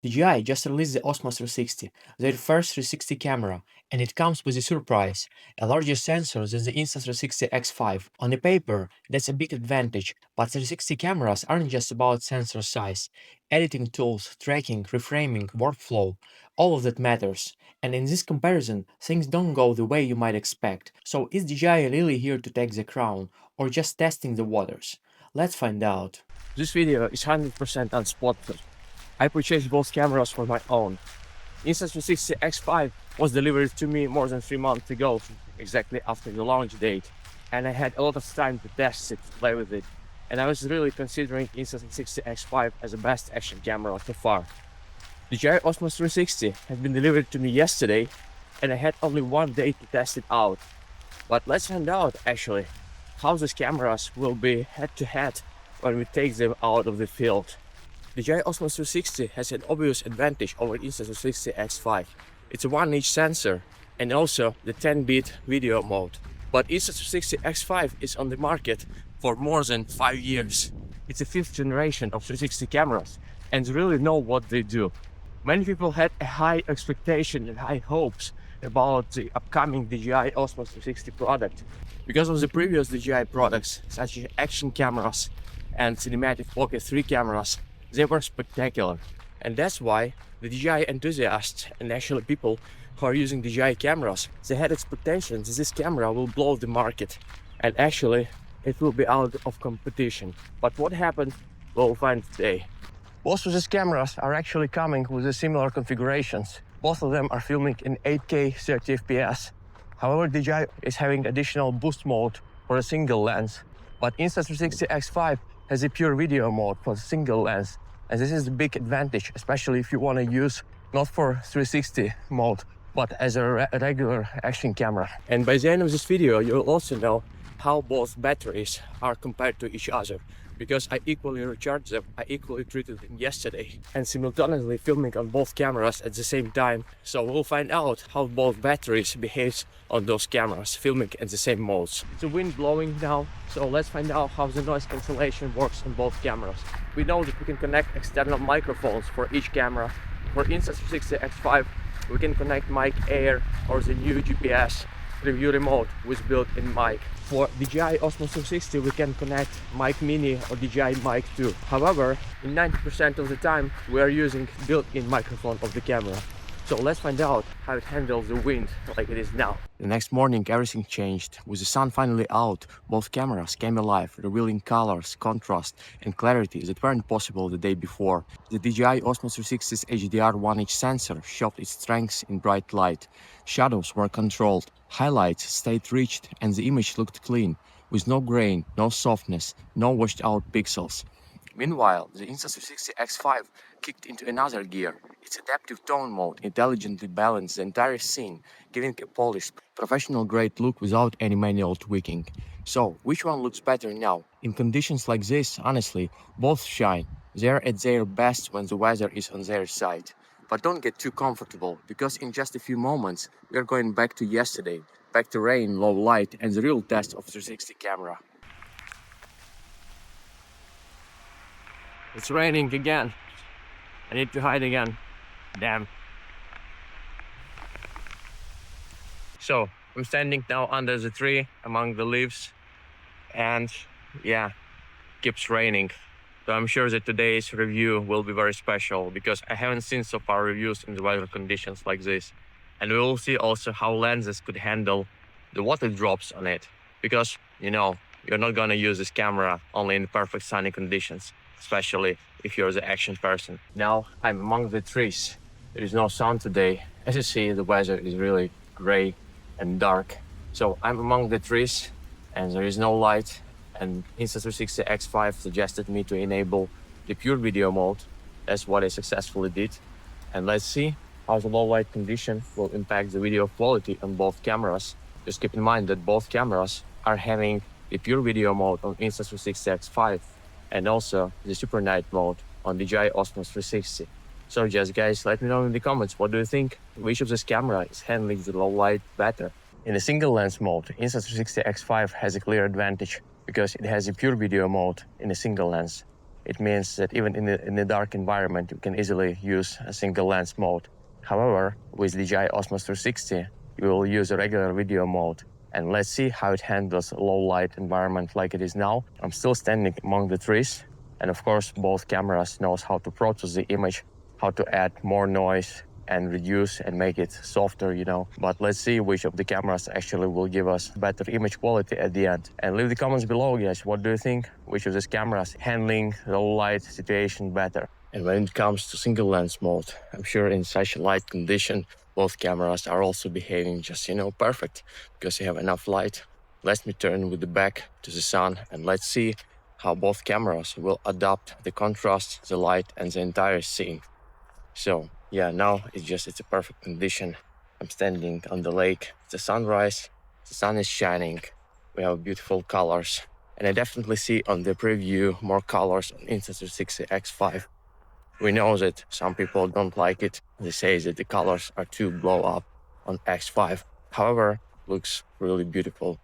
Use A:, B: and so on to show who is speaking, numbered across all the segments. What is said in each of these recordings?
A: DJI just released the OSMO 360, their first 360 camera, and it comes with a surprise, a larger sensor than the Insta360 X5. On the paper, that's a big advantage, but 360 cameras aren't just about sensor size. Editing tools, tracking, reframing, workflow, all of that matters. And in this comparison, things don't go the way you might expect. So is DJI really here to take the crown, or just testing the waters? Let's find out. This video is 100% unsponsored. I purchased both cameras for my own. Insta360 X5 was delivered to me more than 3 months ago, exactly after the launch date, and I had a lot of time to test it, play with it, and I was really considering Insta360 X5 as the best action camera so far. The DJI OSMO 360 has been delivered to me yesterday, and I had only 1 day to test it out. But let's find out actually how these cameras will be head-to-head when we take them out of the field. The DJI OSMO 360 has an obvious advantage over Insta360 X5. It's a 1-inch sensor and also the 10-bit video mode. But Insta360 X5 is on the market for more than 5 years. It's a 5th generation of 360 cameras and really know what they do. Many people had a high expectation and high hopes about the upcoming DJI OSMO 360 product because of the previous DJI products such as action cameras and cinematic Pocket 3 cameras. They were spectacular, and that's why the DJI enthusiasts and actually people who are using DJI cameras, they had expectations that this camera will blow the market, and actually it will be out of competition. But what happened, we'll find today. Both of these cameras are actually coming with a similar configurations. Both of them are filming in 8K 30 FPS. However, DJI is having additional boost mode for a single lens, but Insta360 X5 has a pure video mode for the single lens, and this is the big advantage, especially if you want to use not for 360 mode but as a regular action camera. And by the end of this video you'll also know how both batteries are compared to each other, because I equally recharged them, I equally treated them yesterday and simultaneously filming on both cameras at the same time. So we'll find out how both batteries behave on those cameras, filming at the same modes. It's the wind blowing now, so let's find out how the noise cancellation works on both cameras. We know that we can connect external microphones for each camera. For Insta360 X5, we can connect Mic Air or the new GPS review remote with built-in mic. For DJI OSMO 360 we can connect Mic Mini or DJI Mic 2. However, in 90% of the time we are using built-in microphone of the camera. So let's find out how it handles the wind like it is now. The next morning everything changed. With the sun finally out, both cameras came alive, revealing colors, contrast and clarity that weren't possible the day before. The DJI OSMO 360's HDR 1-inch sensor showed its strengths in bright light. Shadows were controlled, highlights stayed rich, and the image looked clean, with no grain, no softness, no washed out pixels. Meanwhile, the Insta360 X5 kicked into another gear. Its adaptive tone mode intelligently balanced the entire scene, giving a polished, professional-grade look without any manual tweaking. So, which one looks better now? In conditions like this, honestly, both shine. They're at their best when the weather is on their side. But don't get too comfortable, because in just a few moments, we're going back to yesterday, back to rain, low light, and the real test of 360 camera. It's raining again. I need to hide again. Damn. So, I'm standing now under the tree among the leaves, and yeah, keeps raining. So I'm sure that today's review will be very special, because I haven't seen so far reviews in the weather conditions like this. And we will see also how lenses could handle the water drops on it, because, you know, you're not gonna use this camera only in perfect sunny conditions, especially if you're the action person. Now I'm among the trees. There is no sun today. As you see, the weather is really gray and dark. So I'm among the trees and there is no light, and Insta360 X5 suggested me to enable the pure video mode. That's what I successfully did. And let's see how the low light condition will impact the video quality on both cameras. Just keep in mind that both cameras are having the pure video mode on Insta360 X5 and also the super night mode on DJI OSMO 360. So just guys, let me know in the comments, what do you think? Which of this camera is handling the low light better? In the single lens mode, Insta360 X5 has a clear advantage because it has a pure video mode in a single lens.
B: It means that even in the dark environment, you can easily use a single lens mode. However, with DJI Osmo 360, you will use a regular video mode. And let's see how it handles a low light environment like it is now. I'm still standing among the trees. And of course, both cameras knows how to process the image, how to add more noise and reduce and make it softer, But let's see which of the cameras actually will give us better image quality at the end. And leave the comments below, guys. What do you think? Which of these cameras handling the low light situation better? And when it comes to single lens mode, I'm sure in such a light condition, both cameras are also behaving just, perfect because they have enough light. Let me turn with the back to the sun and let's see how both cameras will adapt the contrast, the light and the entire scene. So yeah, now it's a perfect condition. I'm standing on the lake, it's a sunrise, the sun is shining, we have beautiful colors. And I definitely see on the preview more colors on Insta360 X5. We know that some people don't like it. They say that the colors are too blow up on X5. However, looks really beautiful.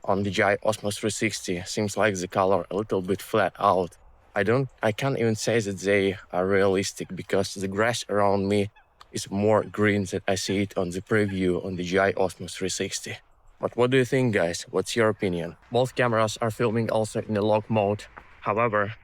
B: On DJI OSMO 360, seems like the color a little bit flat out. I can't even say that they are realistic because the grass around me is more green than I see it on the preview on DJI OSMO 360. But what do you think, guys? What's your opinion? Both cameras are filming also in the log mode. However,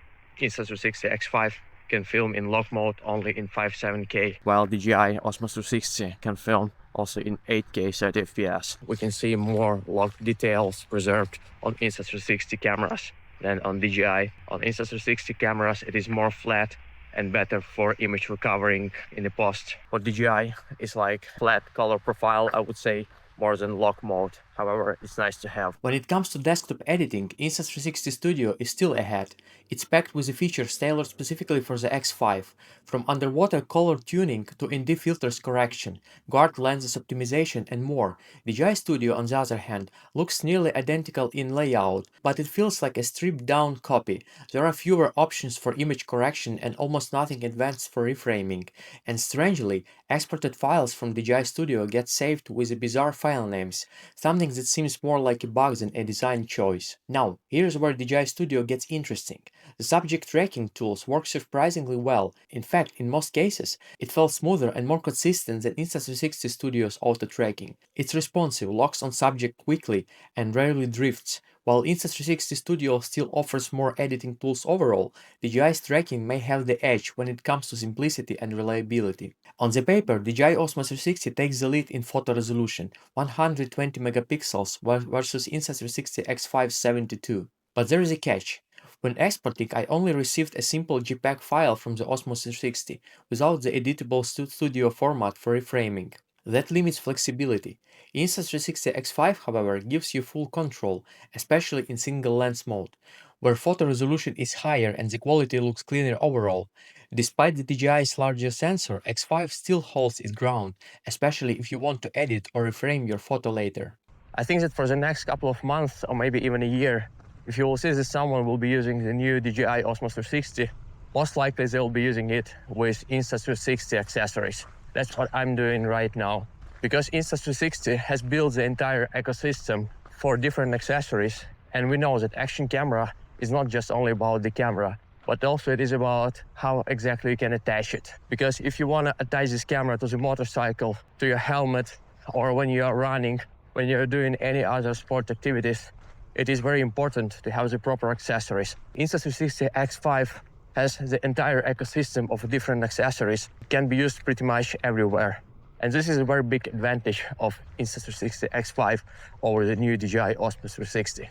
B: Insta360 X5 can film in log mode only in 5.7K, while DJI Osmo 360 can film also in 8K 30 FPS. We can see more log details preserved on Insta360 cameras than on DJI. On Insta360 cameras, it is more flat and better for image recovering in the post. For DJI, it's like flat color profile, I would say, more than lock mode. However, it's nice to have.
A: When it comes to desktop editing, Insta360 Studio is still ahead. It's packed with the features tailored specifically for the X5, from underwater color tuning to ND filters correction, guard lenses optimization and more. DJI Studio, on the other hand, looks nearly identical in layout, but it feels like a stripped-down copy. There are fewer options for image correction and almost nothing advanced for reframing. And strangely, exported files from DJI Studio get saved with bizarre file names, something that seems more like a bug than a design choice. Now, here's where DJI Studio gets interesting. The subject tracking tools work surprisingly well. In fact, in most cases, it felt smoother and more consistent than Insta360 Studio's auto tracking. It's responsive, locks on subject quickly, and rarely drifts. While Insta360 Studio still offers more editing tools overall, DJI's tracking may have the edge when it comes to simplicity and reliability. On the paper, DJI OSMO 360 takes the lead in photo resolution, 120 megapixels versus Insta360 X5 72. But there is a catch. When exporting, I only received a simple JPEG file from the OSMO 360, without the editable Studio format for reframing. That limits flexibility. Insta360 X5, however, gives you full control, especially in single lens mode, where photo resolution is higher and the quality looks cleaner overall. Despite the DJI's larger sensor, X5 still holds its ground, especially if you want to edit or reframe your photo later.
B: I think that for the next couple of months or maybe even a year, if you will see that someone will be using the new DJI Osmo 360, most likely they'll be using it with Insta360 accessories. That's what I'm doing right now. Because Insta360 has built the entire ecosystem for different accessories, and we know that action camera is not just only about the camera, but also it is about how exactly you can attach it. Because if you want to attach this camera to the motorcycle, to your helmet, or when you are running, when you're doing any other sport activities, it is very important to have the proper accessories. Insta360 X5 has the entire ecosystem of different accessories. It can be used pretty much everywhere. And this is a very big advantage of Insta360 X5 over the new DJI Osmo 360.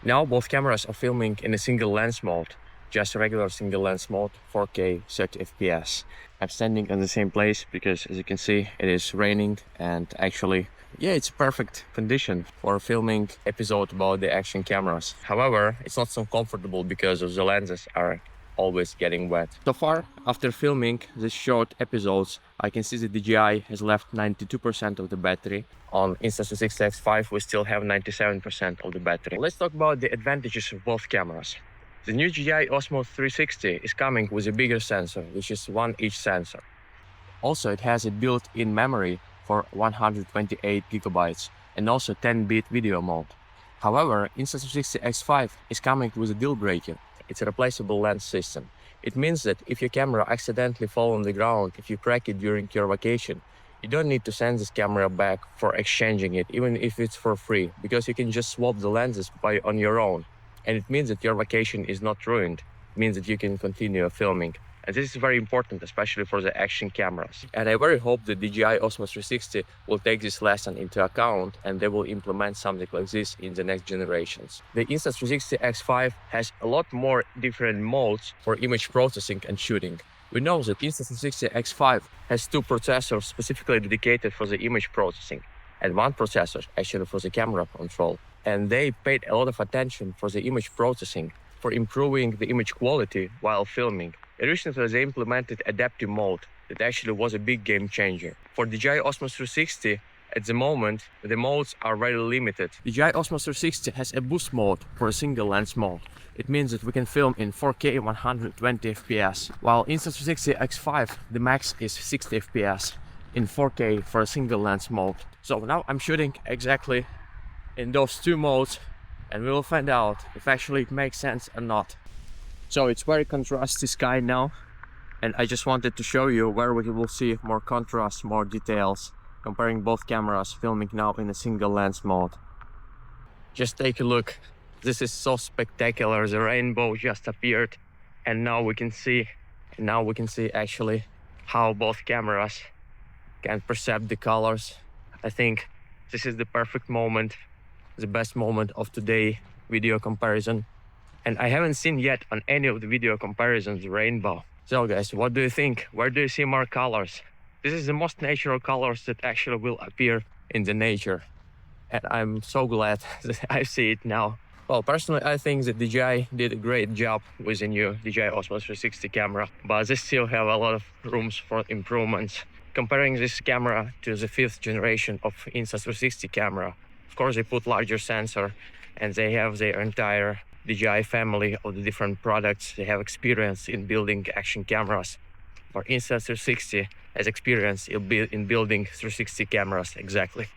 B: Now both cameras are filming in a single lens mode, just a regular single lens mode, 4K 30 FPS. I'm standing in the same place because, as you can see, it is raining and actually, yeah, it's perfect condition for filming episode about the action cameras. However, it's not so comfortable because of the lenses are always getting wet. So far, after filming these short episodes, I can see the DJI has left 92% of the battery. On Insta360 X5, we still have 97% of the battery. Let's talk about the advantages of both cameras. The new DJI Osmo 360 is coming with a bigger sensor, which is one each sensor. Also, it has a built-in memory for 128 gigabytes and also 10-bit video mode. However, Insta360 X5 is coming with a deal breaker. it's a replaceable lens system. It means that if your camera accidentally fall on the ground, if you crack it during your vacation, you don't need to send this camera back for exchanging it, even if it's for free, because you can just swap the lenses on your own. And it means that your vacation is not ruined. It means that you can continue filming. And this is very important, especially for the action cameras. And I very hope that DJI OSMO 360 will take this lesson into account and they will implement something like this in the next generations. The Insta360 X5 has a lot more different modes for image processing and shooting. We know that Insta360 X5 has two processors specifically dedicated for the image processing and one processor actually for the camera control. And they paid a lot of attention for the image processing, for improving the image quality while filming. Recently, they implemented adaptive mode that actually was a big game changer. For DJI OSMO 360, at the moment, the modes are very limited. DJI OSMO 360 has a boost mode for a single lens mode. It means that we can film in 4K 120 FPS, while Insta360 X5, the max is 60 FPS in 4K for a single lens mode. So now I'm shooting exactly in those two modes, and we will find out if actually it makes sense or not. So it's very contrasty sky now, and I just wanted to show you where we will see more contrast, more details, comparing both cameras filming now in a single lens mode. Just take a look. This is so spectacular. The rainbow just appeared, and now we can see actually how both cameras can perceive the colors. I think this is the perfect moment, the best moment of today video comparison. And I haven't seen yet on any of the video comparisons rainbow. So guys, what do you think? Where do you see more colors? This is the most natural colors that actually will appear in the nature. And I'm so glad that I see it now. Well, personally, I think that DJI did a great job with the new DJI OSMO 360 camera, but they still have a lot of rooms for improvements. Comparing this camera to the 5th generation of Insta360 camera, of course, they put larger sensor and they have their entire DJI family of the different products. They have experience in building action cameras. For Insta360 has experience in building 360 cameras exactly.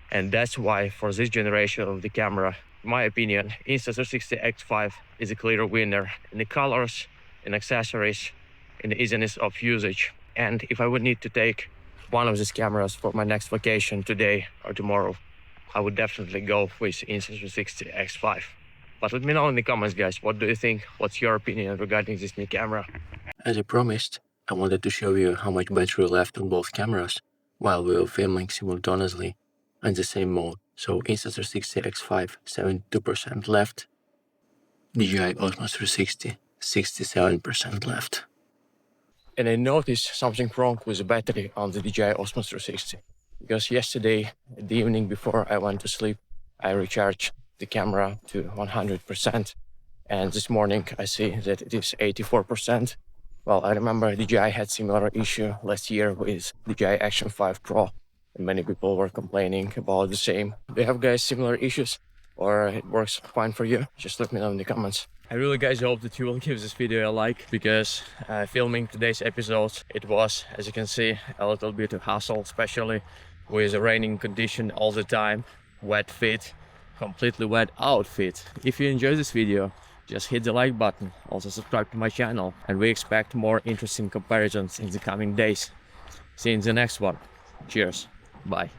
B: And that's why for this generation of the camera, in my opinion, Insta360 X5 is a clear winner in the colors, in accessories, in the easiness of usage. And if I would need to take one of these cameras for my next vacation today or tomorrow, I would definitely go with Insta360 X5. But let me know in the comments, guys, what do you think? What's your opinion regarding this new camera?
A: As I promised, I wanted to show you how much battery left on both cameras while we were filming simultaneously in the same mode. So Insta360 X5, 72% left. DJI Osmo 360, 67% left.
B: And I noticed something wrong with the battery on the DJI Osmo 360. Because yesterday, the evening before I went to sleep, I recharged the camera to 100%. And this morning I see that it is 84%. Well, I remember DJI had similar issue last year with DJI Action 5 Pro. And many people were complaining about the same. Do you have guys similar issues? Or it works fine for you? Just let me know in the comments. I really guys hope that you will give this video a like, because filming today's episode, it was, as you can see, a little bit of hassle, especially with a raining condition all the time, wet feet, completely wet outfit. If you enjoyed this video, just hit the like button, also subscribe to my channel, and we expect more interesting comparisons in the coming days. See you in the next one. Cheers. Bye.